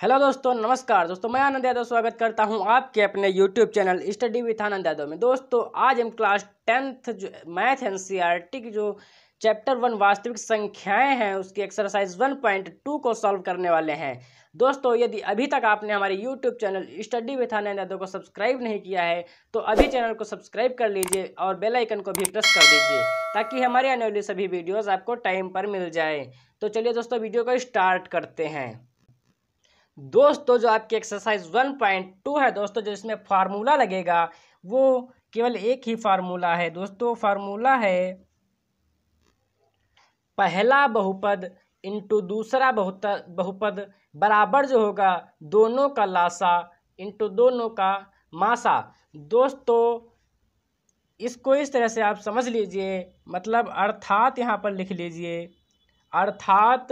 Hello दोस्तों, नमस्कार दोस्तों। मैं आनंद यादव स्वागत करता हूं आपके अपने YouTube channel study with Anand Yadav में। दोस्तों आज हम क्लास 10th जो मैथ एनसीईआरटी की जो चैप्टर 1 वास्तविक संख्याएं हैं उसकी एक्सरसाइज 1.2 को सॉल्व करने वाले हैं। दोस्तों यदि अभी तक आपने हमारे YouTube channel study with Anand Yadav को सब्सक्राइब नहीं किया है तो अभी चैनल को सब्सक्राइब कर लीजिए और बेल आइकन को भी प्रेस कर दीजिए ताकि हमारे आने वाली सभी वीडियोज़ आपको टाइम पर मिल जाए। तो चलिए दोस्तों वीडियो को स्टार्ट करते हैं। दोस्तों जो आपकी एक्सरसाइज 1.2 है दोस्तों, जो इसमें फार्मूला लगेगा वो केवल एक ही फार्मूला है दोस्तों। फार्मूला है पहला बहुपद इंटू दूसरा बहुपद बराबर जो होगा दोनों का लासा इंटू दोनों का मासा। दोस्तों इसको इस तरह से आप समझ लीजिए, मतलब अर्थात यहाँ पर लिख लीजिए, अर्थात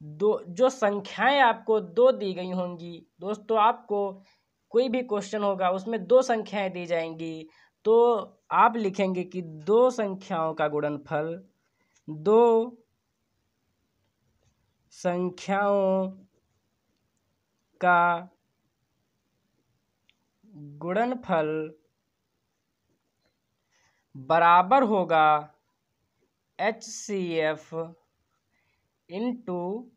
दो जो संख्याएं आपको दो दी गई होंगी दोस्तों, आपको कोई भी क्वेश्चन होगा उसमें दो संख्याएं दी जाएंगी तो आप लिखेंगे कि दो संख्याओं का गुणनफल, दो संख्याओं का गुणनफल बराबर होगा HCF इंटू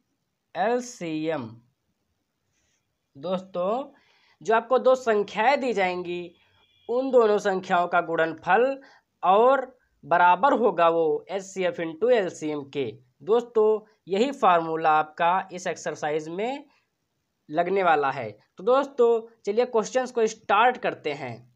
LCM। दोस्तों जो आपको दो संख्याएं दी जाएंगी उन दोनों संख्याओं का गुणनफल और बराबर होगा वो HCF इंटू LCM के। दोस्तों यही फार्मूला आपका इस एक्सरसाइज में लगने वाला है। तो दोस्तों चलिए क्वेश्चंस को स्टार्ट करते हैं।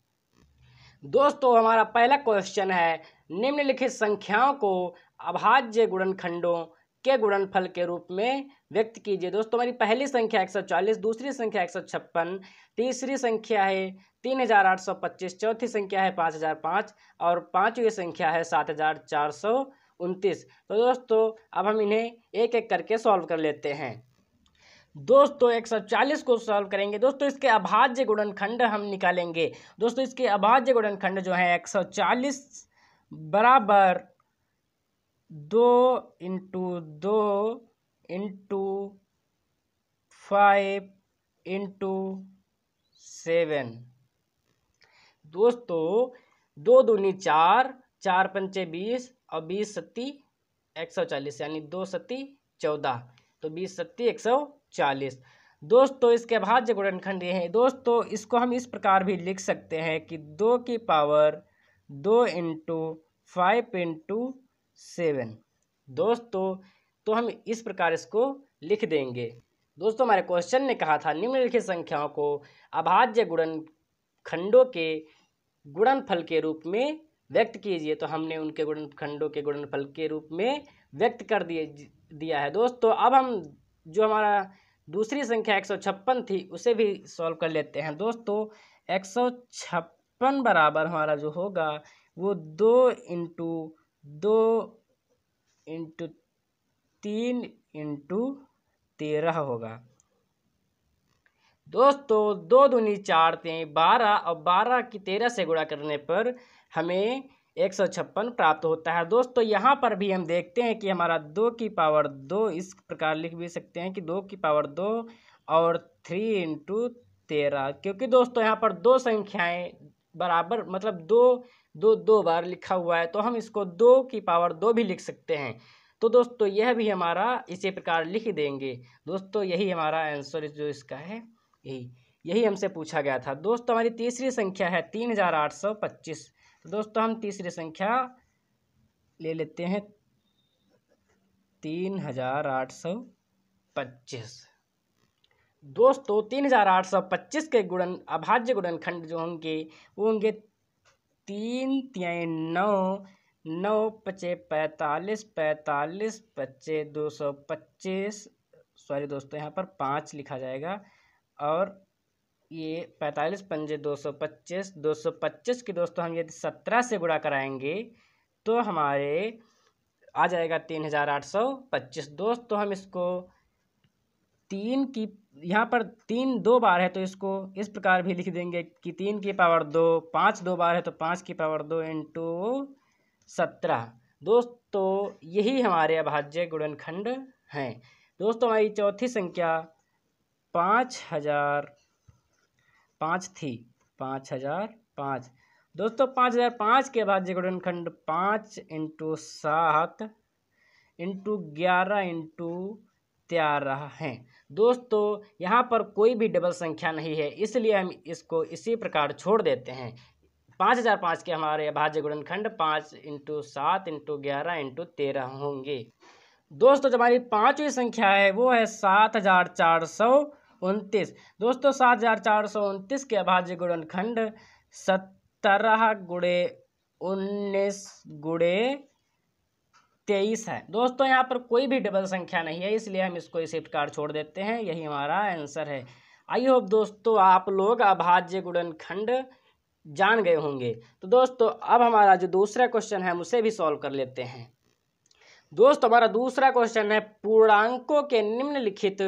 दोस्तों हमारा पहला क्वेश्चन है, निम्नलिखित संख्याओं को अभाज्य गुणनखंडों के गुणनफल के रूप में व्यक्त कीजिए। दोस्तों हमारी पहली संख्या 140, दूसरी संख्या 156, तीसरी संख्या है 3825, चौथी संख्या है 5005 और पांचवी संख्या है 7429। तो दोस्तों अब हम इन्हें एक एक करके सॉल्व कर लेते हैं। दोस्तों 140 को सॉल्व करेंगे। दोस्तों इसके अभाज्य गुणनखंड हम निकालेंगे। दोस्तों इसके अभाज्य गुणनखंड जो है 140 बराबर 2 इंटू 2 इंटू 5 इंटू 7। दोस्तों 2 दूनी 4, 4 पंचे 20 और 20 सत्ती 140, यानी 2 सत्ती 14, तो 20 सत्ती 140। दोस्तों इसके अभाज्य गुणनखंड ये हैं। दोस्तों इसको हम इस प्रकार भी लिख सकते हैं कि 2 की पावर 2 इंटू 5 इंटू 7। दोस्तों तो हम इस प्रकार इसको लिख देंगे। दोस्तों हमारे क्वेश्चन ने कहा था निम्नलिखित संख्याओं को अभाज्य गुणनखंडों के गुणनफल के रूप में व्यक्त कीजिए। तो हमने उनके गुणनखंडों के गुणनफल के रूप में व्यक्त कर दिया है। दोस्तों अब हम जो हमारा दूसरी संख्या 156 थी उसे भी सॉल्व कर लेते हैं। दोस्तों 156 बराबर हमारा जो होगा वो 2 इंटू 2 इंटू 3 इंटू 13 होगा। दोस्तों 2 दूनी 4 3 12 और 12 की 13 से गुणा करने पर हमें 156 प्राप्त होता है। दोस्तों यहाँ पर भी हम देखते हैं कि हमारा 2 की पावर 2 इस प्रकार लिख भी सकते हैं कि 2 की पावर 2 और 3 इंटू 13, क्योंकि दोस्तों यहाँ पर दो संख्याएं बराबर, मतलब दो बार लिखा हुआ है तो हम इसको 2 की पावर 2 भी लिख सकते हैं। तो दोस्तों यह भी हमारा इसी प्रकार लिख देंगे। दोस्तों यही हमारा आंसर जो इसका है यही हमसे पूछा गया था। दोस्तों हमारी तीसरी संख्या है 3825। तो दोस्तों हम तीसरी संख्या ले लेते हैं 3825। दोस्तों 3825 के अभाज्य गुणनखंड जो होंगे वो होंगे 3 तिहाई 9, 9 पचे 45, 45 पचे 225, सॉरी दोस्तों यहाँ पर 5 लिखा जाएगा, और ये 45 पंजे 225, 225 की दोस्तों हम यदि 17 से गुणा कराएंगे तो हमारे आ जाएगा 3825। दोस्तों हम इसको 3 की, यहाँ पर 3 दो बार है तो इसको इस प्रकार भी लिख देंगे कि 3 की पावर 2, 5 दो बार है तो 5 की पावर 2 इंटू 17। दोस्तों यही हमारे अभाज्य गुणनखंड हैं। दोस्तों हमारी चौथी संख्या 5005 थी, 5005। दोस्तों 5005 के बाद गुणनखंड 5 इंटू 7 इंटू 11 इंटू 13 है। दोस्तों यहाँ पर कोई भी डबल संख्या नहीं है, इसलिए हम इसको इसी प्रकार छोड़ देते हैं। 5005 के हमारे अभाज्य गुणनखंड 5 इंटू 7 इंटू 11 इंटू 13 होंगे। दोस्तों जो हमारी पांचवी संख्या है वो है 7429। दोस्तों 7429 के अभाज्य गुणनखंड 17 गुणे 19 गुणे 23 है। दोस्तों यहाँ पर कोई भी डबल संख्या नहीं है, इसलिए हम इसको इसी प्रकार छोड़ देते हैं। यही हमारा आंसर है। आई होप दोस्तों आप लोग अभाज्य गुणनखंड जान गए होंगे। तो दोस्तों अब हमारा जो दूसरा क्वेश्चन है हम उसे भी सॉल्व कर लेते हैं। दोस्तों हमारा दूसरा क्वेश्चन है, पूर्णांकों के निम्नलिखित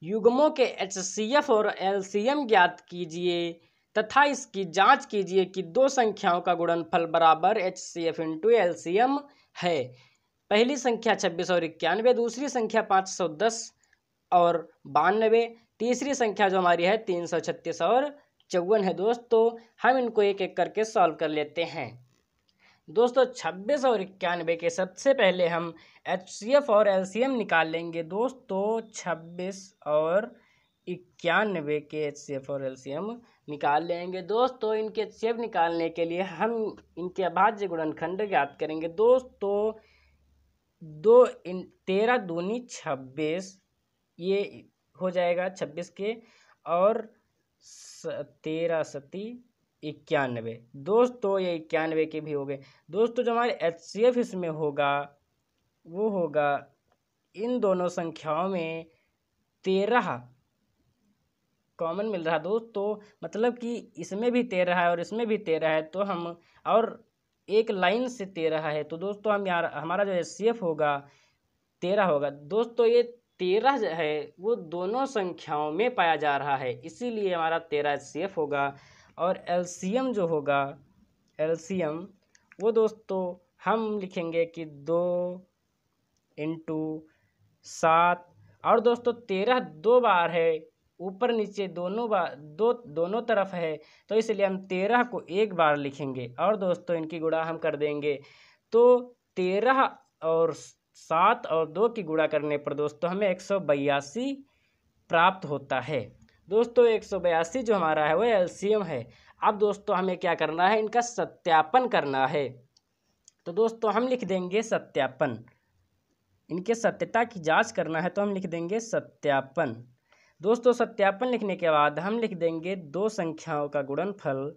युग्मों के HCF और LCM ज्ञात कीजिए तथा इसकी जांच कीजिए कि दो संख्याओं का गुणनफल बराबर HCF इंटू LCM है। पहली संख्या 26 और 91, दूसरी संख्या 510 और 92, तीसरी संख्या जो हमारी है 336 और 54 है। दोस्तों हम इनको एक एक करके सॉल्व कर लेते हैं। दोस्तों 26 और 91 के सबसे पहले हम HCF और LCM निकाल लेंगे। दोस्तों 26 और 91 के HCF और LCM निकाल लेंगे। दोस्तों इनके HCF निकालने के लिए हम इनके अभाज्य गुणनखंड ज्ञात करेंगे। दोस्तों 13 दूनी 26, ये हो जाएगा 26 के, और 13 सती 91। दोस्तों ये 91 के भी हो गए। दोस्तों जो हमारे HCF इसमें होगा वो होगा इन दोनों संख्याओं में 13 कॉमन मिल रहा है। दोस्तों मतलब कि इसमें भी 13 है और इसमें भी 13 है, तो हम और एक लाइन से 13 है, तो दोस्तों हम यार हमारा जो HCF होगा 13 होगा। दोस्तों ये 13 है वो दोनों संख्याओं में पाया जा रहा है, इसीलिए हमारा 13 HCF होगा। और LCM जो होगा, LCM वो दोस्तों हम लिखेंगे कि 2 इंटू 7, और दोस्तों 13 दो बार है, ऊपर नीचे दोनों तरफ है, तो इसलिए हम 13 को एक बार लिखेंगे और दोस्तों इनकी गुणा हम कर देंगे। तो 13 और 7 और 2 की गुणा करने पर दोस्तों हमें 182 प्राप्त होता है। दोस्तों 182 जो हमारा है वो LCM है। अब दोस्तों हमें क्या करना है, इनका सत्यापन करना है। तो दोस्तों हम लिख देंगे सत्यापन, इनके सत्यता की जांच करना है, तो हम लिख देंगे सत्यापन। दोस्तों सत्यापन लिखने के बाद हम लिख देंगे दो संख्याओं का गुणनफल।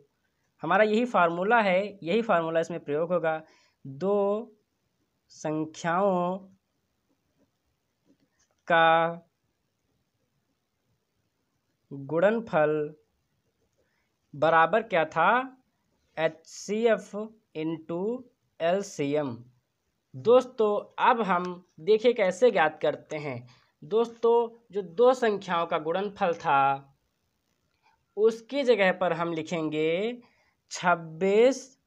हमारा यही फार्मूला है, यही फार्मूला इसमें प्रयोग होगा। दो संख्याओं का गुणनफल बराबर क्या था, HCF इंटू LCM। दोस्तों अब हम देखिए कैसे ज्ञात करते हैं। दोस्तों जो दो संख्याओं का गुणनफल था उसकी जगह पर हम लिखेंगे 26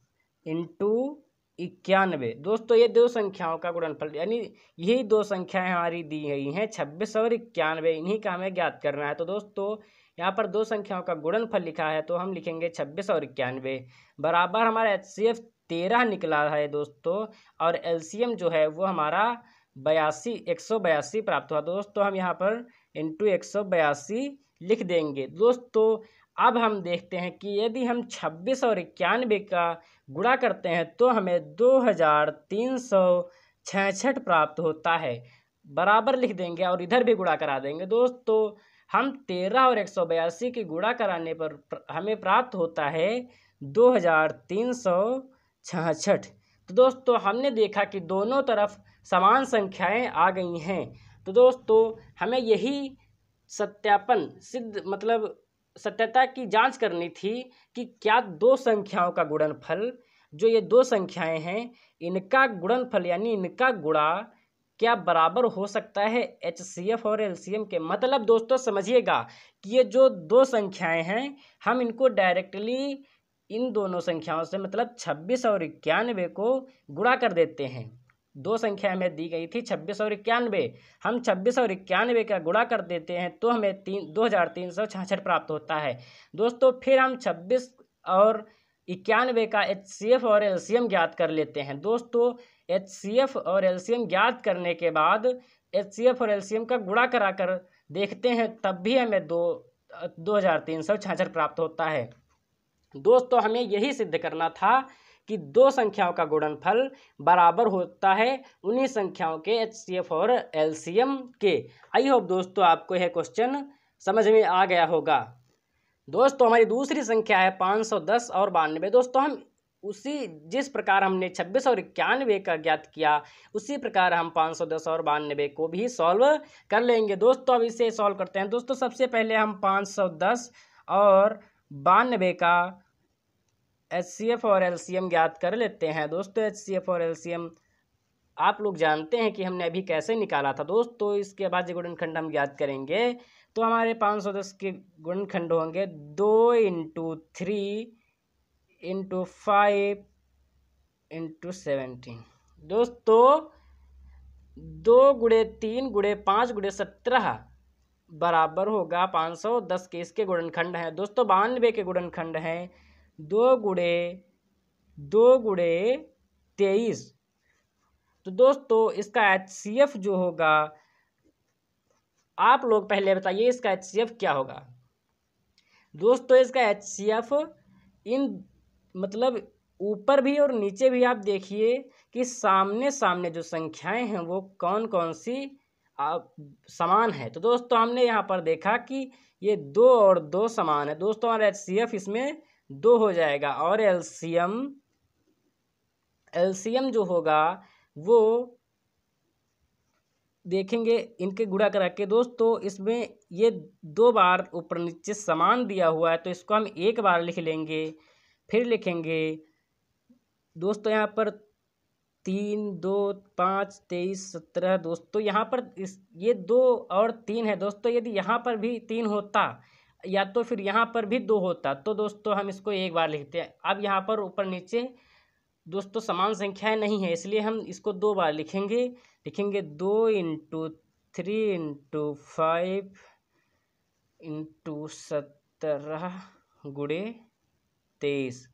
इंटू 91। दोस्तों ये दो संख्याओं का गुणनफल, यानी यही दो संख्याएं हमारी दी गई हैं 26 और 91, इन्हीं का हमें ज्ञात करना है। तो दोस्तों यहाँ पर दो संख्याओं का गुणनफल लिखा है, तो हम लिखेंगे 26 और 91 बराबर हमारा HCF 13 निकला है दोस्तों, और LCM जो है वो हमारा 182 प्राप्त हुआ। दोस्तों हम यहाँ पर इंटू 182 लिख देंगे। दोस्तों अब हम देखते हैं कि यदि हम 26 और 91 का गुणा करते हैं तो हमें 2366 प्राप्त होता है, बराबर लिख देंगे और इधर भी गुणा करा देंगे। दोस्तों हम 13 और 182 की गुणा कराने पर हमें प्राप्त होता है 2366। तो दोस्तों हमने देखा कि दोनों तरफ समान संख्याएं आ गई हैं। तो दोस्तों हमें यही सत्यापन मतलब सत्यता की जांच करनी थी कि क्या दो संख्याओं का गुणनफल, जो ये दो संख्याएं हैं, इनका गुणनफल यानी इनका गुणा क्या बराबर हो सकता है HCF और LCM के। मतलब दोस्तों समझिएगा कि ये जो दो संख्याएं हैं हम इनको डायरेक्टली इन दोनों संख्याओं से मतलब 26 और 91 को गुणा कर देते हैं। दो संख्या हमें दी गई थी 26 और 91। हम 26 और 91 का गुणा कर देते हैं तो हमें 2366 प्राप्त होता है। दोस्तों फिर हम 26 और 91 का HCF और LCM ज्ञात कर लेते हैं। दोस्तों HCF और LCM ज्ञात करने के बाद HCF और LCM का गुणा कराकर देखते हैं, तब भी हमें 2366 प्राप्त होता है। दोस्तों हमें यही सिद्ध करना था कि दो संख्याओं का गुणनफल बराबर होता है उन्हीं संख्याओं के HCF और LCM के। आई होप दोस्तों आपको यह क्वेश्चन समझ में आ गया होगा। दोस्तों हमारी दूसरी संख्या है 510 और 92। दोस्तों हम जिस प्रकार हमने 26 और 91 का ज्ञात किया उसी प्रकार हम 510 और 92 को भी सॉल्व कर लेंगे। दोस्तों अब इसे सॉल्व करते हैं। दोस्तों सबसे पहले हम 510 और 92 का HCF और LCM ज्ञात कर लेते हैं। दोस्तों HCF और LCM आप लोग जानते हैं कि हमने अभी कैसे निकाला था। दोस्तों इसके बाद जो गुणनखंड हम ज्ञात करेंगे तो हमारे 510 के गुणनखंड होंगे 2 × 3 × 5 × 17। दोस्तों 2 × 3 × 5 × 17 बराबर होगा 510 के। इसके गुणनखंड हैं। दोस्तों 92 के गुणनखंड हैं 2 × 2 × 23। तो दोस्तों इसका HCF जो होगा, आप लोग पहले बताइए इसका HCF क्या होगा। दोस्तों इसका HCF इन मतलब ऊपर भी और नीचे भी आप देखिए कि सामने सामने जो संख्याएं हैं वो कौन कौन सी समान है। तो दोस्तों हमने यहाँ पर देखा कि ये 2 और 2 समान है। दोस्तों हमारा HCF इसमें 2 हो जाएगा और LCM जो होगा वो देखेंगे इनके गुणा करा के। दोस्तों इसमें ये 2 बार ऊपर नीचे समान दिया हुआ है तो इसको हम एक बार लिख लेंगे, फिर लिखेंगे दोस्तों यहाँ पर 3 2 5 23 17। दोस्तों यहाँ पर ये 2 और 3 है। दोस्तों यदि यहाँ पर भी 3 होता या तो फिर यहाँ पर भी 2 होता तो दोस्तों हम इसको एक बार लिखते हैं। अब यहाँ पर ऊपर नीचे दोस्तों समान संख्याएं नहीं है इसलिए हम इसको 2 बार लिखेंगे 2 × 3 × 5 × 17 × 23।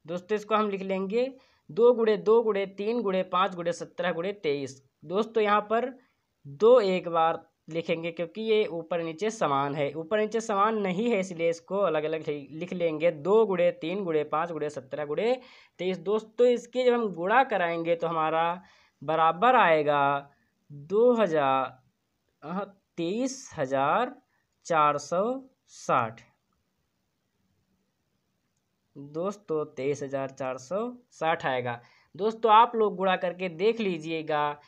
दोस्तों इसको हम लिख लेंगे 2 × 2 × 3 × 5 × 17 × 23। दोस्तों यहाँ पर 2 एक बार लिखेंगे क्योंकि ये ऊपर नीचे समान है। ऊपर नीचे समान नहीं है इसलिए इसको अलग अलग लिख लेंगे 2 × 3 × 5 × 17 × 23। दोस्तों इसके जब हम गुणा कराएंगे तो हमारा बराबर आएगा 23,460। दोस्तों 23,460 आएगा। दोस्तों आप लोग गुणा करके देख लीजिएगा।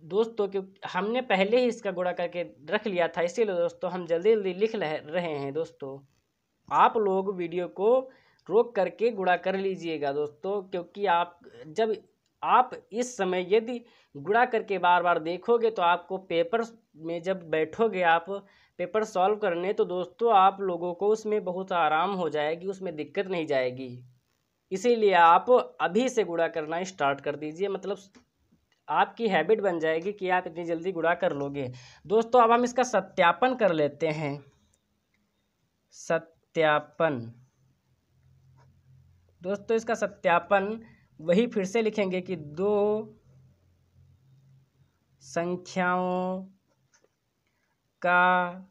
दोस्तों क्योंकि हमने पहले ही इसका गुणा करके रख लिया था इसीलिए दोस्तों हम जल्दी जल्दी लिख रहे हैं। दोस्तों आप लोग वीडियो को रोक करके गुणा कर लीजिएगा दोस्तों, क्योंकि जब आप इस समय यदि गुणा करके बार बार देखोगे तो आपको पेपर में जब बैठोगे आप पेपर सॉल्व करने तो दोस्तों आप लोगों को उसमें बहुत आराम हो जाएगी, उसमें दिक्कत नहीं जाएगी। इसीलिए आप अभी से गुणा करना स्टार्ट कर दीजिए, मतलब आपकी हैबिट बन जाएगी कि आप इतनी जल्दी गुणा कर लोगे। दोस्तों अब हम इसका सत्यापन कर लेते हैं। सत्यापन दोस्तों इसका सत्यापन वही फिर से लिखेंगे कि 2 संख्याओं का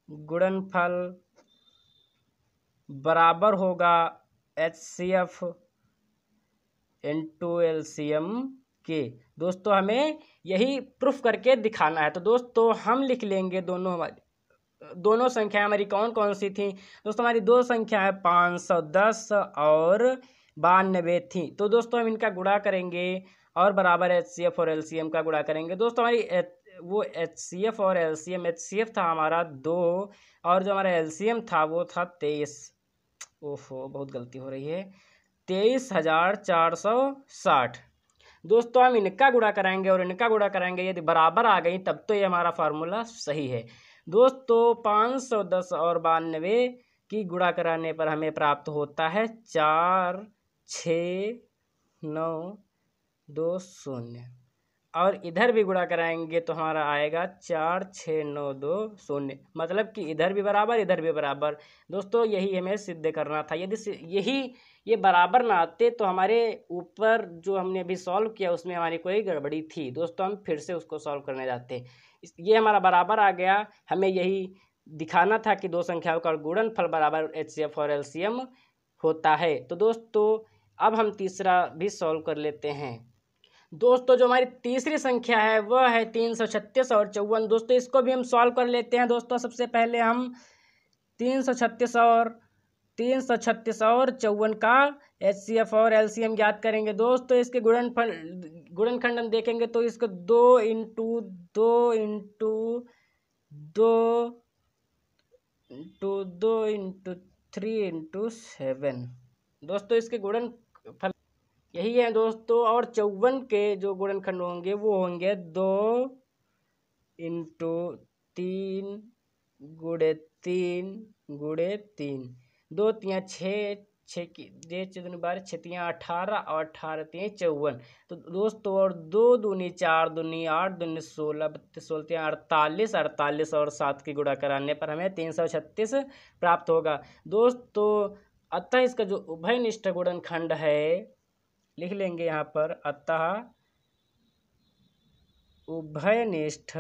गुणनफल बराबर होगा HCF × LCM के। दोस्तों हमें यही प्रूफ करके दिखाना है। तो दोस्तों हम लिख लेंगे दोनों संख्याएं हमारी कौन कौन सी थी। दोस्तों हमारी 2 संख्या है 510 और 92 थी। तो दोस्तों हम इनका गुणा करेंगे और बराबर HCF और LCM का गुणा करेंगे। दोस्तों हमारी वो HCF और LCM, HCF था हमारा 2 और जो हमारा LCM था वो था 23। ओहो बहुत गलती हो रही है, 23,460। दोस्तों हम इनका गुणा कराएंगे और इनका गुणा कराएंगे, यदि बराबर आ गई तब तो ये हमारा फार्मूला सही है। दोस्तों 510 और 92 की गुणा कराने पर हमें प्राप्त होता है 4, 6, 9, 2 शून्य, और इधर भी गुणा कराएंगे तो हमारा आएगा 4 6 9 2 शून्य, मतलब कि इधर भी बराबर इधर भी बराबर। दोस्तों यही हमें सिद्ध करना था। यदि यही ये बराबर ना आते तो हमारे ऊपर जो हमने अभी सॉल्व किया उसमें हमारी कोई गड़बड़ी थी। दोस्तों हम फिर से उसको सॉल्व करने जाते। ये हमारा बराबर आ गया। हमें यही दिखाना था कि दो संख्याओं का गुणनफल बराबर HCF और LCM होता है। तो दोस्तों अब हम तीसरा भी सॉल्व कर लेते हैं। दोस्तों जो हमारी तीसरी संख्या है वह है 336 और 54। दोस्तों इसको भी हम सॉल्व कर लेते हैं। दोस्तों सबसे पहले हम 336 और 54 का HCF और LCM ज्ञात करेंगे। दोस्तों इसके गुणनखंड हम देखेंगे तो इसको 2 into 2 into 2 into 2 into 3 into 7। दोस्तों इसके गुणनफल यही है दोस्तों। और 54 के जो गुणनखंड होंगे वो होंगे 2 इंटू 3 गुणे 3 गुणे 3, 2 3 6, 6 की 4 12, 6 3 18 और 18 3 54। तो दोस्तों और 2 दूनी 4 दूनी 8 दूनी 16 32 16 48, 48 और 7 की गुणा कराने पर हमें 336 प्राप्त होगा। दोस्तों अतः इसका जो उभयनिष्ठ गुणनखंड है लिख लेंगे यहाँ पर। अतः उभयनिष्ठ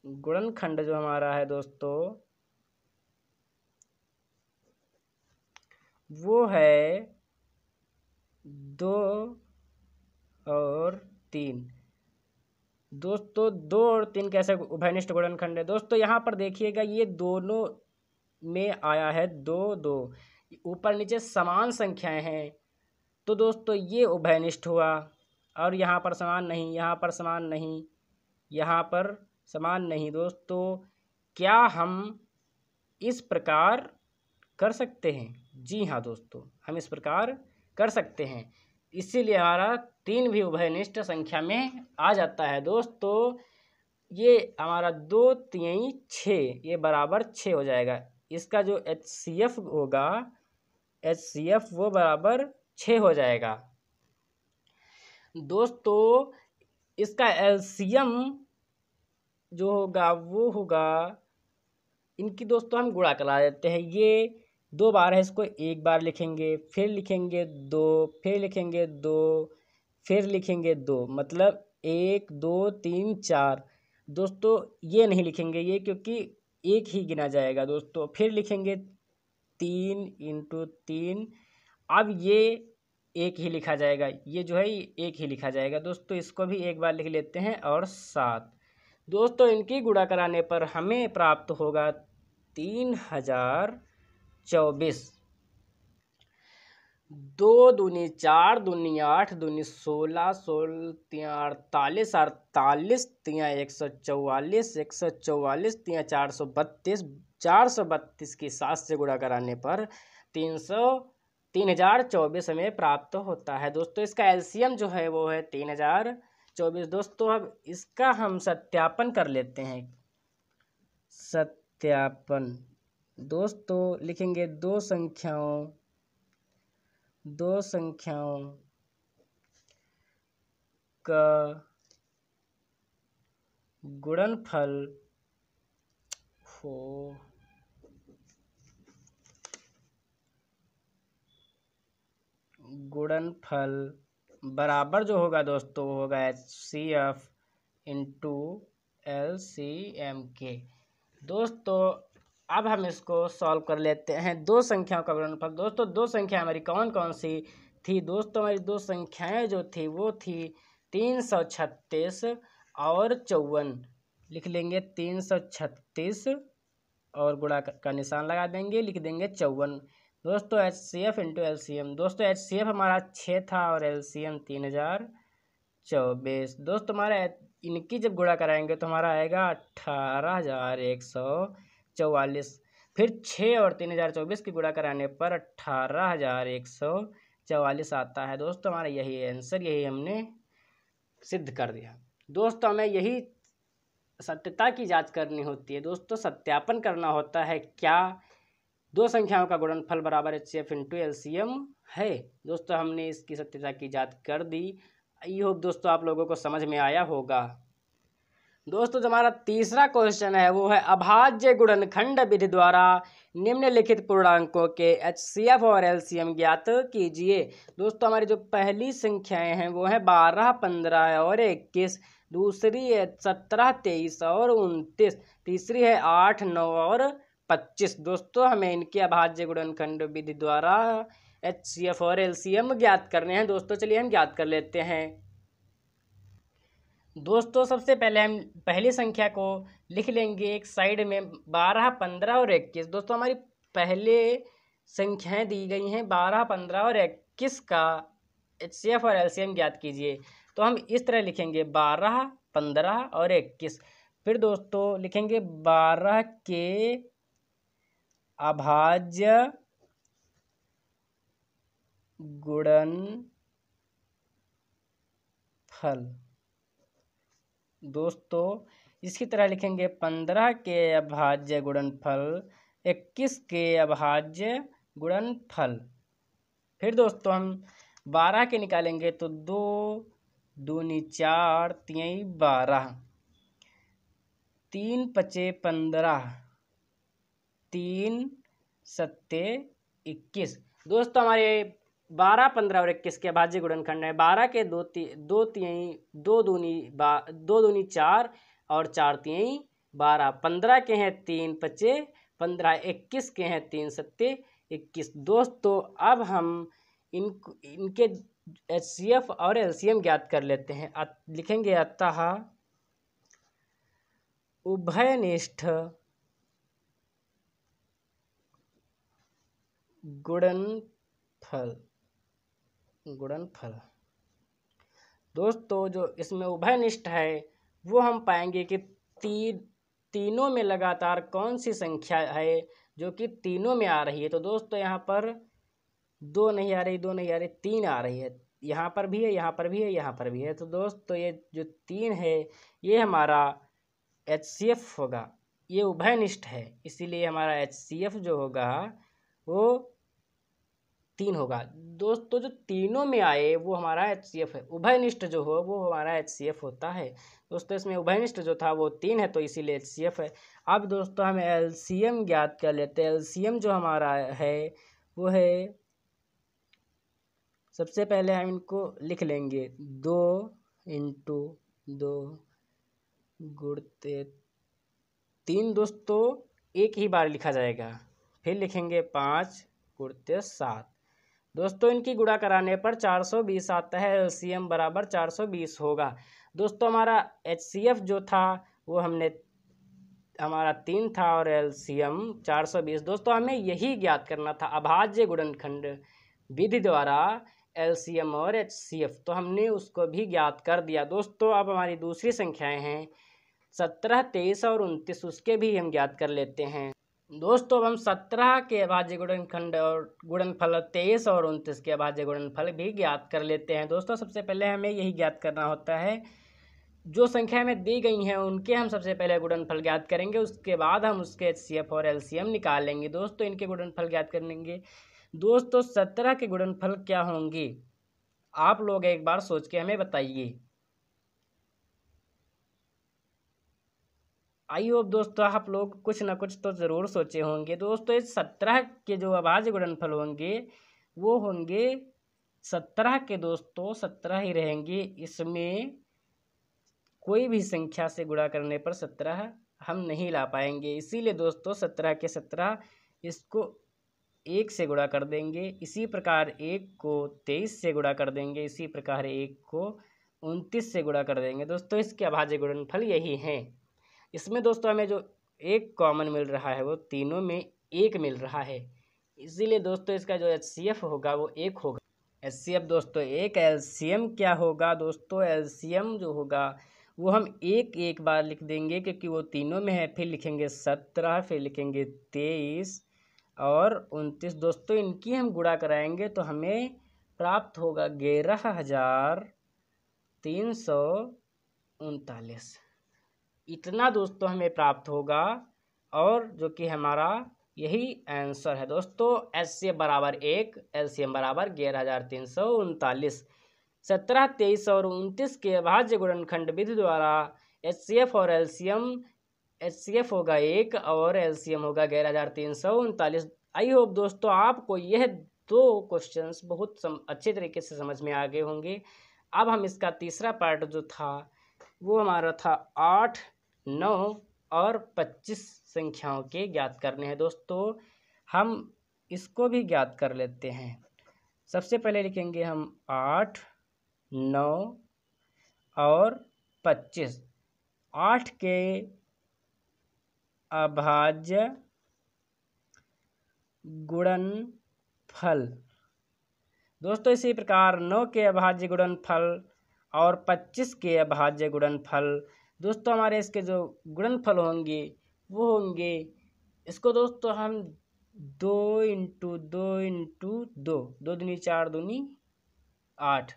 गुणनखंड जो हमारा है दोस्तों वो है 2 और 3। दोस्तों 2 और 3 कैसे उभयनिष्ठ गुणनखंड है? दोस्तों यहाँ पर देखिएगा ये दोनों में आया है 2 2, ऊपर नीचे समान संख्याएं हैं तो दोस्तों ये उभयनिष्ठ हुआ। और यहाँ पर समान नहीं, यहाँ पर समान नहीं, यहाँ पर समान नहीं। दोस्तों क्या हम इस प्रकार कर सकते हैं? जी हाँ दोस्तों, हम इस प्रकार कर सकते हैं। इसीलिए हमारा 3 भी उभयनिष्ठ संख्या में आ जाता है। दोस्तों ये हमारा 2 3 6 ये बराबर 6 हो जाएगा। इसका जो HCF होगा, HCF वो बराबर 6 हो जाएगा। दोस्तों इसका LCM जो होगा वो होगा, इनकी दोस्तों हम गुणा करा देते हैं। ये 2 बार है, इसको एक बार लिखेंगे, फिर लिखेंगे 2, फिर लिखेंगे 2, फिर लिखेंगे 2, मतलब 1 2 3 4। दोस्तों ये नहीं लिखेंगे ये, क्योंकि एक ही गिना जाएगा। दोस्तों फिर लिखेंगे 3 इंटू 3, अब ये एक ही लिखा जाएगा, ये जो है एक ही लिखा जाएगा। दोस्तों इसको भी एक बार लिख लेते हैं और 7। दोस्तों इनकी गुणा कराने पर हमें प्राप्त होगा 3024। 2 दूनी 4 दूनी 8 दूनी 16 16 3 48 48 3 144 144 3 432 432 की 7 से गुणा कराने पर 3024 हमें प्राप्त होता है। दोस्तों इसका LCM जो है वो है 3024। दोस्तों अब इसका हम सत्यापन कर लेते हैं। सत्यापन दोस्तों लिखेंगे दो संख्याओं का गुणनफल हो बराबर जो होगा दोस्तों वो होगा HCF इंटू LCM के। दोस्तों अब हम इसको सॉल्व कर लेते हैं। दो संख्याओं का गुणनफल। दोस्तों दो संख्या हमारी कौन कौन सी थी? दोस्तों हमारी दो संख्याएं जो थी वो थी 336 और 54। लिख लेंगे 336 और गुणा का निशान लगा देंगे, लिख देंगे 54। दोस्तों HCF इंटू LCM। दोस्तों HCF हमारा 6 था और LCM 3024। दोस्तों हमारा इनकी जब गुणा कराएंगे तो हमारा आएगा 18,144। फिर 6 और 3024 की गुणा कराने पर 18,144 आता है। दोस्तों हमारा यही आंसर, यही हमने सिद्ध कर दिया। दोस्तों हमें यही सत्यता की जांच करनी होती है। दोस्तों सत्यापन करना होता है क्या दो संख्याओं का गुणनफल बराबर HCF इंटू LCM है। दोस्तों हमने इसकी सत्यता की जांच कर दी। आई होप दोस्तों आप लोगों को समझ में आया होगा। दोस्तों जो हमारा तीसरा क्वेश्चन है वो है अभाज्य गुणनखंड विधि द्वारा निम्नलिखित पूर्णांकों के HCF और LCM ज्ञात कीजिए। दोस्तों हमारी जो पहली संख्याएं हैं वो है 12, 15 और 21, दूसरी है 17, 23 और 29, तीसरी है 8, 9 और 25। दोस्तों हमें इनके अभाज्य गुणनखंड विधि द्वारा HCF और LCM ज्ञात करने हैं। दोस्तों चलिए हम ज्ञात कर लेते हैं। दोस्तों सबसे पहले हम पहली संख्या को लिख लेंगे एक साइड में 12, 15 और 21। दोस्तों हमारी पहले संख्याएं दी गई हैं 12, 15 और 21 का HCF और LCM ज्ञात कीजिए। तो हम इस तरह लिखेंगे 12, 15 और 21। फिर दोस्तों लिखेंगे 12 के अभाज्य गुणनफल। दोस्तों इसकी तरह लिखेंगे 15 के अभाज्य गुणनफल, 21 के अभाज्य गुणनफल। फिर दोस्तों हम 12 के निकालेंगे तो 2 दूनी 4, 3 12, 3 पचे 15, 3 सत्ते 21। दोस्तों हमारे 12, 15 और 21 के अभाज्य गुणनखंड है। 12 के दो दूनी 4 और 4 तीन 12, 15 के हैं 3 पचे 15, 21 के हैं 3 सत्ते 21। दोस्तों अब हम इनके HCF और LCM ज्ञात कर लेते हैं। लिखेंगे अतः उभयनिष्ठ गुणनफल। दोस्तों जो इसमें उभयनिष्ठ है वो हम पाएंगे कि तीनों में लगातार कौन सी संख्या है जो कि तीनों में आ रही है। तो दोस्तों यहाँ पर 2 नहीं आ रही, 2 नहीं आ रही, 3 आ रही है। यहाँ पर भी है, यहाँ पर भी है, यहाँ पर भी है। तो दोस्तों ये जो 3 है ये हमारा HCF होगा, ये उभयनिष्ठ है, इसीलिए हमारा HCF जो होगा वो 3 होगा। दोस्तों जो तीनों में आए वो हमारा HCF है, उभयनिष्ठ जो हो वो हमारा HCF होता है। दोस्तों इसमें उभयनिष्ठ जो था वो 3 है तो इसीलिए HCF है। अब दोस्तों हमें LCM ज्ञात कर लेते हैं। LCM जो हमारा है वो है, सबसे पहले हम इनको लिख लेंगे 2 इंटू 2 गुणते 3। दोस्तों एक ही बार लिखा जाएगा। फिर लिखेंगे 5 गुणते 7। दोस्तों इनकी गुणा कराने पर 420 आता है। LCM बराबर 420 होगा। दोस्तों हमारा HCF जो था वो हमारा 3 था और LCM 420। दोस्तों हमें यही ज्ञात करना था अभाज्य गुणनखंड विधि द्वारा LCM और HCF, तो हमने उसको भी ज्ञात कर दिया। दोस्तों अब हमारी दूसरी संख्याएं हैं 17, 23 और 29, उसके भी हम ज्ञात कर लेते हैं। दोस्तों अब हम 17 के अभाज्य गुणनखंड और गुणनफल, 23 और 29 के अभाज्य गुणनफल भी ज्ञात कर लेते हैं। दोस्तों सबसे पहले हमें यही ज्ञात करना होता है, जो संख्या हमें दी गई हैं उनके हम सबसे पहले गुणनफल ज्ञात करेंगे, उसके बाद हम उसके HCF और LCM निकालेंगे। दोस्तों इनके गुणनफल ज्ञात करेंगे। दोस्तों 17 के गुणनफल क्या होंगे आप लोग एक बार सोच के हमें बताइए। आई होप दोस्तों आप लोग कुछ ना कुछ तो ज़रूर सोचे होंगे। दोस्तों इस 17 के जो अभाज्य गुणनफल होंगे वो होंगे 17 के, दोस्तों 17 ही रहेंगे। इसमें कोई भी संख्या से गुणा करने पर 17 हम नहीं ला पाएंगे, इसीलिए दोस्तों 17 के 17 इसको 1 से गुणा कर देंगे। इसी प्रकार 1 को 23 से गुणा कर देंगे, इसी प्रकार 1 को 29 से गुणा कर देंगे। दोस्तों इसके अभाज्य गुणनफल यही हैं। इसमें दोस्तों हमें जो एक कॉमन मिल रहा है वो तीनों में 1 मिल रहा है, इसीलिए दोस्तों इसका जो HCF होगा वो 1 होगा। HCF दोस्तों 1, LCM क्या होगा दोस्तों, LCM जो होगा वो हम एक बार लिख देंगे क्योंकि वो तीनों में है। फिर लिखेंगे 17, फिर लिखेंगे 23 और 29। दोस्तों इनकी हम गुणा कराएंगे तो हमें प्राप्त होगा 11,339। इतना दोस्तों हमें प्राप्त होगा, और जो कि हमारा यही आंसर है दोस्तों। HCF बराबर 1, LCM बराबर 11339। 17, 23 और 29 के अभाज्य गुणनखंड विधि द्वारा HCF और LCM, HCF होगा 1 और LCM होगा 11339। आई होप दोस्तों आपको यह दो क्वेश्चंस बहुत अच्छे तरीके से समझ में आ गए होंगे। अब हम इसका तीसरा पार्ट जो था वो हमारा था 8, 9 और 25 संख्याओं के ज्ञात करने हैं दोस्तों। हम इसको भी ज्ञात कर लेते हैं। सबसे पहले लिखेंगे हम 8, 9 और 25। 8 के अभाज्य गुणनफल दोस्तों, इसी प्रकार 9 के अभाज्य गुणनफल और 25 के अभाज्य गुणनफल दोस्तों हमारे इसके जो गुणनफल होंगे वो होंगे, इसको दोस्तों हम 2 × 2 × 2, 2 दूनी 4 दूनी 8,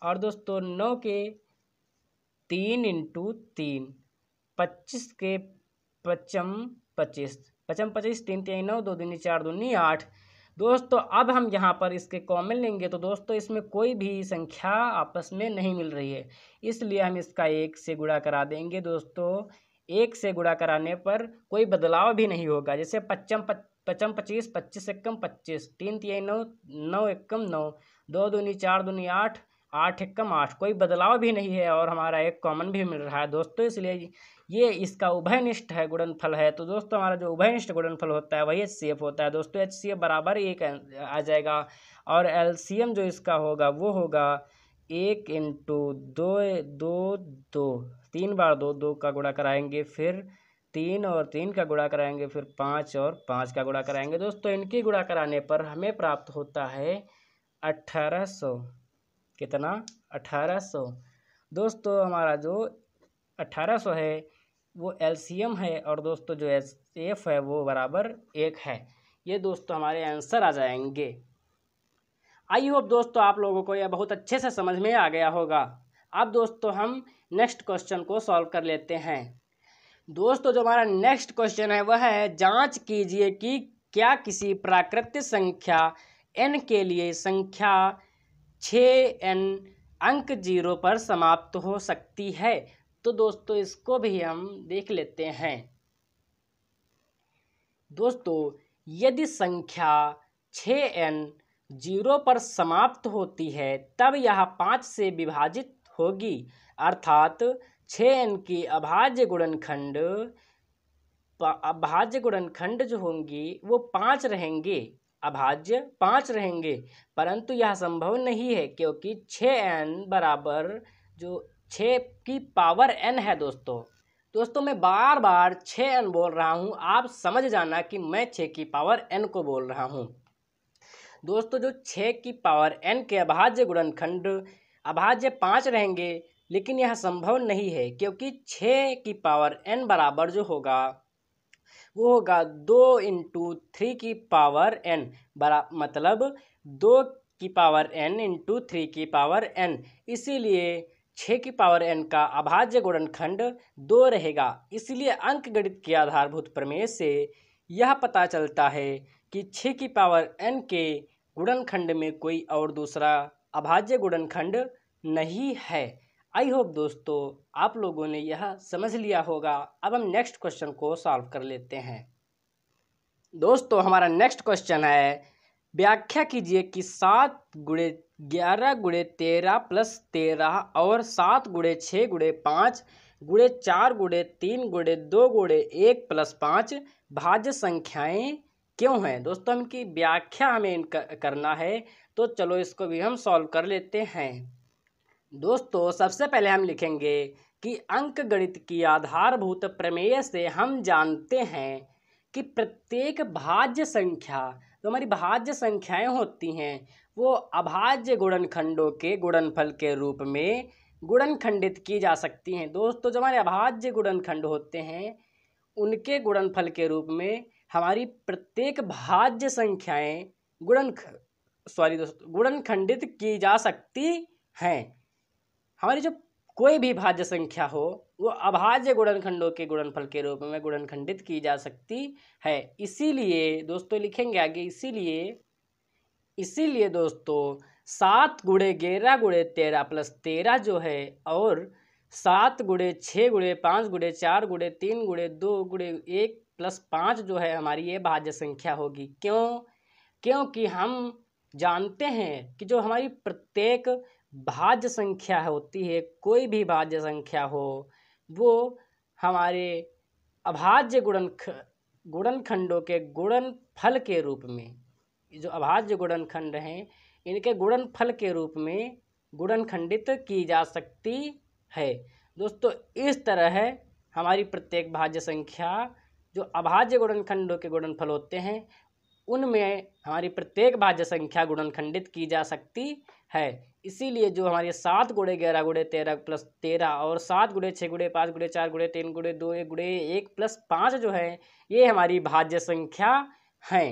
और दोस्तों 9 के 3 × 3, 25 के 5 25, 5 25, 3 3 9, 2 दूनी 4 दूनी 8। दोस्तों अब हम यहाँ पर इसके कॉमन लेंगे तो दोस्तों इसमें कोई भी संख्या आपस में नहीं मिल रही है, इसलिए हम इसका 1 से गुणा करा देंगे दोस्तों। 1 से गुणा कराने पर कोई बदलाव भी नहीं होगा। जैसे 5 25, 25 एकम 25, 3 3 9, 9 एकम 9, 2 दूनी 4 दूनी 8, 8 एकम 8, कोई बदलाव भी नहीं है और हमारा एक कॉमन भी मिल रहा है दोस्तों, इसलिए ये इसका उभयनिष्ठ है गुणनफल है। तो दोस्तों हमारा जो उभयनिष्ठ गुणनफल होता है वही HCF होता है दोस्तों। HCF बराबर 1 आ जाएगा और LCM जो इसका होगा वो होगा 1 × 2 2 2, 3 बार 2 2 का गुणा कराएंगे, फिर 3 और 3 का गुणा कराएंगे, फिर 5 और 5 का गुणा कराएंगे दोस्तों। इनकी गुणा कराने पर हमें प्राप्त होता है 1800। कितना? 1800 दोस्तों। हमारा जो 1800 है वो LCM है और दोस्तों जो HCF है वो बराबर 1 है। ये दोस्तों हमारे आंसर आ जाएंगे। आई होप दोस्तों आप लोगों को यह बहुत अच्छे से समझ में आ गया होगा। अब दोस्तों हम नेक्स्ट क्वेश्चन को सॉल्व कर लेते हैं। दोस्तों जो हमारा नेक्स्ट क्वेश्चन है वह है, जांच कीजिए कि क्या किसी प्राकृतिक संख्या n के लिए संख्या 6n अंक 0 पर समाप्त हो सकती है। तो दोस्तों इसको भी हम देख लेते हैं। दोस्तों यदि संख्या 6n 0 पर समाप्त होती है तब यह 5 से विभाजित होगी, अर्थात 6n की अभाज्य गुणनखंड जो होंगी वो 5 रहेंगे, अभाज्य 5 रहेंगे। परंतु यह संभव नहीं है क्योंकि 6n बराबर जो 6 की पावर n है दोस्तों मैं बार बार 6n बोल रहा हूँ, आप समझ जाना कि मैं 6 की पावर n को बोल रहा हूँ। दोस्तों जो 6 की पावर n के अभाज्य गुणनखंड अभाज्य 5 रहेंगे, लेकिन यह संभव नहीं है क्योंकि 6 की पावर n बराबर जो होगा वो होगा 2 × 3 की पावर n, मतलब 2 की पावर n × 3 की पावर n। इसीलिए 6 की पावर n का अभाज्य गुणनखंड 2 रहेगा। इसलिए अंकगणित के आधारभूत प्रमेय से यह पता चलता है कि 6 की पावर n के गुणनखंड में कोई और दूसरा अभाज्य गुणनखंड नहीं है। आई होप दोस्तों आप लोगों ने यह समझ लिया होगा। अब हम नेक्स्ट क्वेश्चन को सॉल्व कर लेते हैं। दोस्तों हमारा नेक्स्ट क्वेश्चन है, व्याख्या कीजिए कि 7 × 11 × 13 + 13 और 7 × 6 × 5 × 4 × 3 × 2 × 1 + 5 भाज्य संख्याएं क्यों हैं। दोस्तों इनकी व्याख्या हमें करना है, तो चलो इसको भी हम सॉल्व कर लेते हैं। दोस्तों सबसे पहले हम लिखेंगे कि अंकगणित की आधारभूत प्रमेय से हम जानते हैं कि प्रत्येक भाज्य संख्या, जो हमारी भाज्य संख्याएं होती हैं वो अभाज्य गुणनखंडों के गुणनफल के रूप में गुणनखंडित की जा सकती हैं। दोस्तों जो हमारे अभाज्य गुणनखंड होते हैं उनके गुणनफल के रूप में हमारी प्रत्येक भाज्य संख्याएं गुणनखंडित की जा सकती हैं। हमारी जो कोई भी भाज्य संख्या हो वो अभाज्य गुणनखंडों के गुणनफल के रूप में गुणनखंडित की जा सकती है। इसीलिए दोस्तों लिखेंगे आगे, इसीलिए दोस्तों 7 गुणे 11 गुणे 13 प्लस 13 जो है, और 7 गुणे 6 गुणे 5 गुणे 4 गुणे 3 गुणे 2 गुणे 1 प्लस 5 जो है हमारी ये भाज्य संख्या होगी। क्योंकि हम जानते हैं कि जो हमारी प्रत्येक भाज्य संख्या होती है, कोई भी भाज्य संख्या हो, वो हमारे अभाज्य गुणनखंडों के गुणनफल के रूप में, जो अभाज्य गुणनखंड हैं इनके गुणनफल के रूप में गुणनखंडित की जा सकती है। दोस्तों इस तरह है हमारी प्रत्येक भाज्य संख्या जो अभाज्य गुणनखंडों के गुणनफल होते हैं उनमें हमारी प्रत्येक भाज्य संख्या गुणनखंडित की जा सकती है। इसीलिए जो हमारी 7 गुणे 11 गुणे 13 प्लस 13 और 7 गुणे 6 गुणे 5 गुणे 4 गुणे 3 गुणे 2 गुणे 1 प्लस 5 जो है ये हमारी भाज्य संख्या हैं।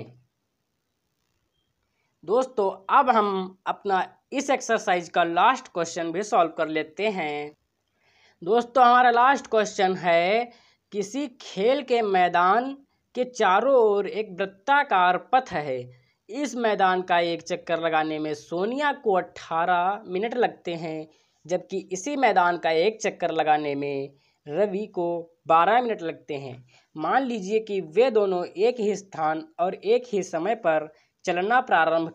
दोस्तों अब हम अपना इस एक्सरसाइज का लास्ट क्वेश्चन भी सॉल्व कर लेते हैं। दोस्तों हमारा लास्ट क्वेश्चन है, किसी खेल के मैदान के चारों ओर एक वृत्ताकार पथ है। इस मैदान का एक चक्कर लगाने में सोनिया को 18 मिनट लगते हैं, जबकि इसी मैदान का एक चक्कर लगाने में रवि को 12 मिनट लगते हैं। मान लीजिए कि वे दोनों एक ही स्थान और एक ही समय पर चलना प्रारंभ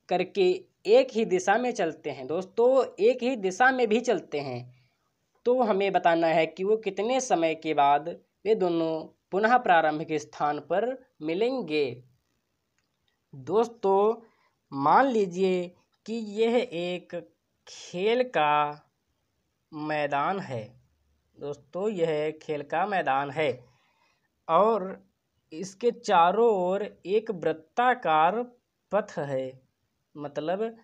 करके एक ही दिशा में चलते हैं। दोस्तों एक ही दिशा में भी चलते हैं, तो हमें बताना है कि वो कितने समय के बाद वे दोनों पुनः प्रारंभिक स्थान पर मिलेंगे। दोस्तों मान लीजिए कि यह एक खेल का मैदान है। दोस्तों यह खेल का मैदान है और इसके चारों ओर एक वृत्ताकार पथ है। मतलब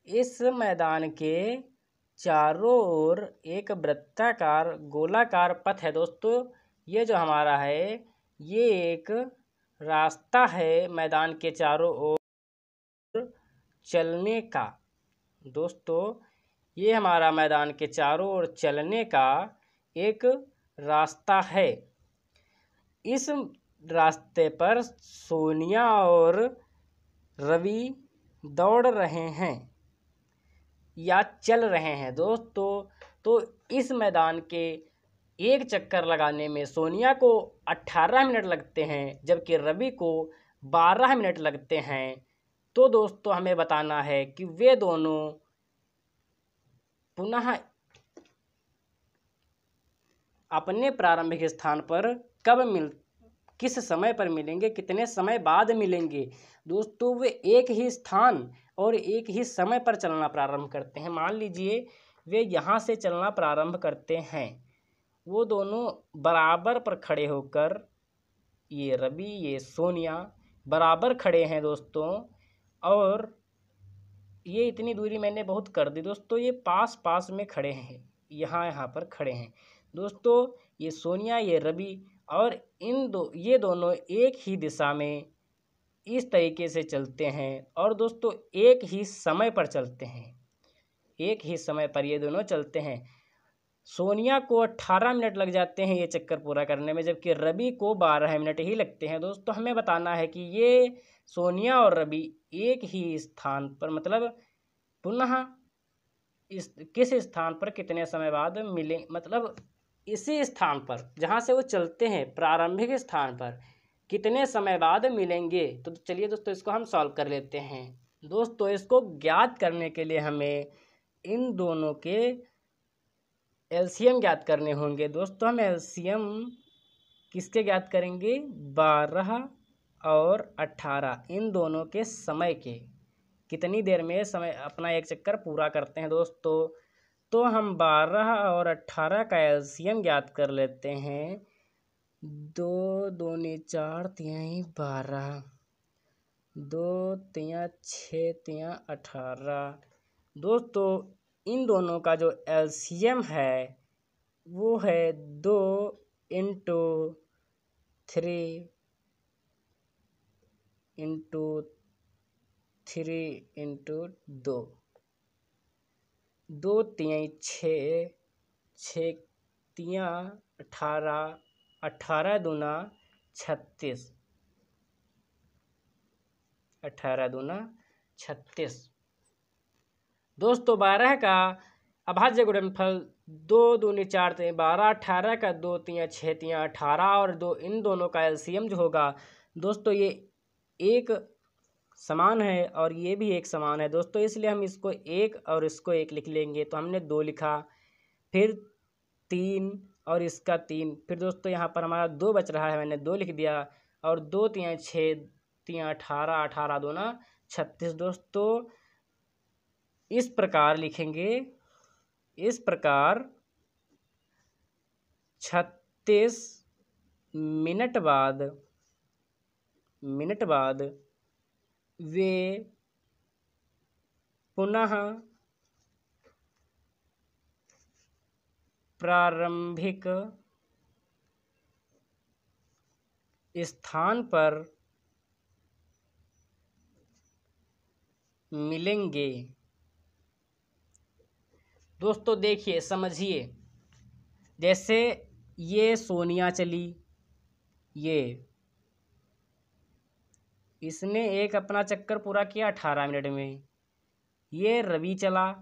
इस मैदान के चारों ओर एक वृत्ताकार गोलाकार पथ है। दोस्तों ये जो हमारा है ये एक रास्ता है मैदान के चारों ओर चलने का। दोस्तों ये हमारा मैदान के चारों ओर चलने का एक रास्ता है। इस रास्ते पर सोनिया और रवि दौड़ रहे हैं या चल रहे हैं। दोस्तों तो इस मैदान के एक चक्कर लगाने में सोनिया को 18 मिनट लगते हैं, जबकि रवि को 12 मिनट लगते हैं। तो दोस्तों हमें बताना है कि वे दोनों पुनः अपने प्रारंभिक स्थान पर किस समय पर मिलेंगे, कितने समय बाद मिलेंगे। दोस्तों वे एक ही स्थान और एक ही समय पर चलना प्रारंभ करते हैं। मान लीजिए वे यहाँ से चलना प्रारंभ करते हैं, वो दोनों बराबर पर खड़े होकर, ये रवि ये सोनिया बराबर खड़े हैं दोस्तों, और ये इतनी दूरी मैंने बहुत कर दी दोस्तों, ये पास पास में खड़े हैं, यहाँ पर खड़े हैं। दोस्तों ये सोनिया ये रवि और ये दोनों एक ही दिशा में इस तरीके से चलते हैं और दोस्तों एक ही समय पर चलते हैं, एक ही समय पर ये दोनों चलते हैं। सोनिया को 18 मिनट लग जाते हैं ये चक्कर पूरा करने में, जबकि रवि को 12 मिनट ही लगते हैं। दोस्तों हमें बताना है कि ये सोनिया और रवि एक ही स्थान पर, मतलब पुनः किस स्थान पर कितने समय बाद मिले, मतलब इसी स्थान पर जहाँ से वो चलते हैं प्रारंभिक स्थान पर कितने समय बाद मिलेंगे। तो चलिए दोस्तों इसको हम सॉल्व कर लेते हैं। दोस्तों इसको ज्ञात करने के लिए हमें इन दोनों के एलसीएम ज्ञात करने होंगे। दोस्तों हम एलसीएम किसके ज्ञात करेंगे, 12 और 18 इन दोनों के समय के, कितनी देर में समय अपना एक चक्कर पूरा करते हैं। दोस्तों तो हम 12 और 18 का एलसीएम ज्ञात कर लेते हैं। 2 दूनी 4 तिहाई 12, 2 तिया 6 तिया 18। दोस्तों इन दोनोका जो एलसीएम है वो है 2 × 3 × 3 × 2। 2 तियाई 6, 6 तियां 18, 18 दूना 36, 18 दूना 36। दोस्तों 12 का अभाज्य गुणनफल 2 दूनी 4 तियां 12, 18 का 2 तियां 6 तियां 18 और इन दोनों का एलसीएम जो होगा दोस्तों ये एक समान है और ये भी एक समान है दोस्तों, इसलिए हम इसको एक और इसको एक लिख लेंगे। तो हमने 2 लिखा, फिर 3 और इसका 3, फिर दोस्तों यहाँ पर हमारा 2 बच रहा है, मैंने 2 लिख दिया और 2 तियां 6 तियां 18, 18 दूना 36। दोस्तों इस प्रकार लिखेंगे, इस प्रकार 36 मिनट बाद वे पुनः प्रारंभिक स्थान पर मिलेंगे। दोस्तों देखिए समझिए, जैसे ये सोनिया चली, ये इसने एक अपना चक्कर पूरा किया 18 मिनट में, ये रवि चला,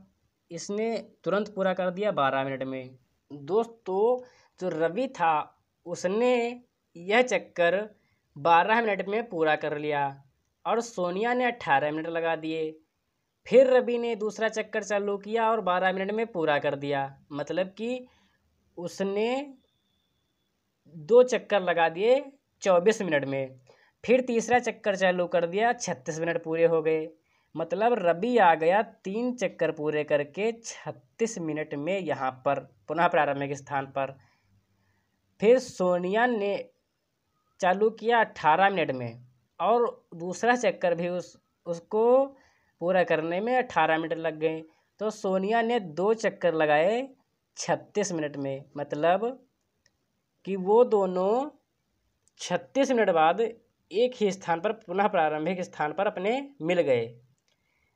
इसने तुरंत पूरा कर दिया 12 मिनट में। दोस्तों जो रवि था उसने यह चक्कर 12 मिनट में पूरा कर लिया और सोनिया ने 18 मिनट लगा दिए। फिर रवि ने दूसरा चक्कर चालू किया और 12 मिनट में पूरा कर दिया, मतलब कि उसने 2 चक्कर लगा दिए 24 मिनट में। फिर तीसरा चक्कर चालू कर दिया, 36 मिनट पूरे हो गए, मतलब रवि आ गया 3 चक्कर पूरे करके 36 मिनट में यहाँ पर पुनः प्रारंभिक स्थान पर। फिर सोनिया ने चालू किया 18 मिनट में और दूसरा चक्कर भी उसको पूरा करने में 18 मिनट लग गए। तो सोनिया ने 2 चक्कर लगाए 36 मिनट में, मतलब कि वो दोनों 36 मिनट बाद एक ही स्थान पर पुनः प्रारंभिक स्थान पर अपने मिल गए,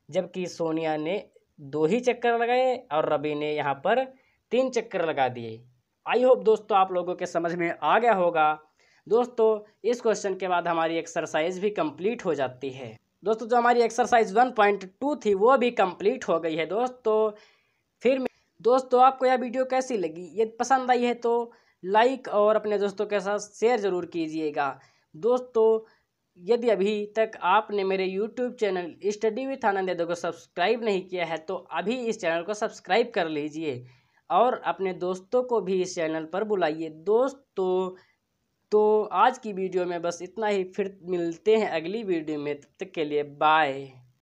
जबकि सोनिया ने 2 ही चक्कर लगाए और रवि ने यहाँ पर 3 चक्कर लगा दिए। आई होप दोस्तों आप लोगों के समझ में आ गया होगा। दोस्तों इस क्वेश्चन के बाद हमारी एक्सरसाइज भी कंप्लीट हो जाती है। दोस्तों जो हमारी एक्सरसाइज 1.2 थी वो भी कंप्लीट हो गई है। दोस्तों आपको यह वीडियो कैसी लगी? यदि पसंद आई है तो लाइक और अपने दोस्तों के साथ शेयर ज़रूर कीजिएगा। दोस्तों यदि अभी तक आपने मेरे YouTube channel study with Anand Yadav को सब्सक्राइब नहीं किया है तो अभी इस चैनल को सब्सक्राइब कर लीजिए और अपने दोस्तों को भी इस चैनल पर बुलाइए। दोस्तों तो आज की वीडियो में बस इतना ही, फिर मिलते हैं अगली वीडियो में, तब तक के लिए बाय।